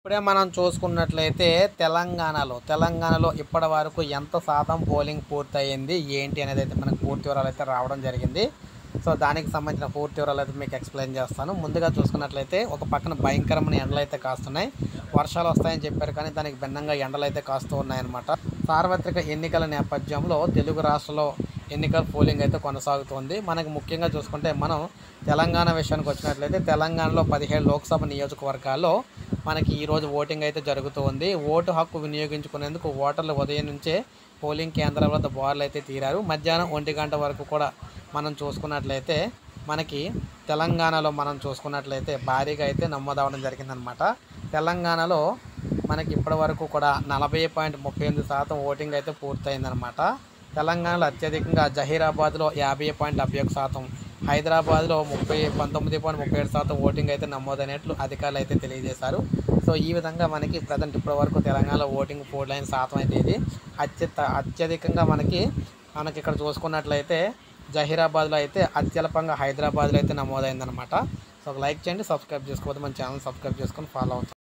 ఇప్పుడే మనం చూసుకున్నట్లయితే తెలంగాణలో ఇప్పటి వరకు ఎంత శాతం పోలింగ్ పూర్తయింది ఏంటి అనేది అయితే మనకు పూర్తి వివరాలు అయితే రావడం జరిగింది. సో దానికి సంబంధించిన పూర్తి వివరాలు అయితే మీకు ఎక్స్ప్లెయిన్ చేస్తాను. ముందుగా చూసుకున్నట్లయితే ఒక పక్కన భయంకరమైన ఎండలు అయితే కాస్తున్నాయి. వర్షాలు వస్తాయని చెప్పారు కానీ దానికి భిన్నంగా ఎండలు అయితే కాస్తూ ఉన్నాయన్నమాట. సార్వత్రిక ఎన్నికల నేపథ్యంలో తెలుగు రాష్ట్రాల్లో ఎన్నికల పోలింగ్ అయితే కొనసాగుతుంది. మనకు ముఖ్యంగా చూసుకుంటే మనం తెలంగాణ విషయానికి వచ్చినట్లయితే తెలంగాణలో 17 లోక్సభ నియోజకవర్గాల్లో మనకి ఈరోజు ఓటింగ్ అయితే జరుగుతూ ఉంది. ఓటు హక్కు వినియోగించుకునేందుకు ఓటర్లు ఉదయం నుంచే పోలింగ్ కేంద్రాల వద్ద బారులు అయితే తీరారు. మధ్యాహ్నం 1 గంట వరకు కూడా మనం చూసుకున్నట్లయితే మనకి తెలంగాణలో భారీగా అయితే నమోదవడం జరిగిందనమాట. తెలంగాణలో మనకి ఇప్పటి వరకు కూడా 40.38% ఓటింగ్ అయితే పూర్తయిందనమాట. తెలంగాణలో అత్యధికంగా జహీరాబాద్లో 50.71%, హైదరాబాద్లో 19.37% ఓటింగ్ అయితే నమోదైనట్లు అధికారులు అయితే తెలియజేశారు. సో ఈ విధంగా మనకి ప్రజెంట్ ఇప్పటి వరకు తెలంగాణలో ఓటింగ్ పోలైన శాతం అయితే ఇది అత్యధికంగా మనకి ఇక్కడ చూసుకున్నట్లయితే జహీరాబాద్లో అయితే అత్యల్పంగా హైదరాబాద్లో అయితే నమోదైందనమాట. సో ఒక లైక్ చేయండి, సబ్స్క్రైబ్ చేసుకోవద్దు, మన ఛానల్ సబ్స్క్రైబ్ చేసుకొని ఫాలో అవుతాం.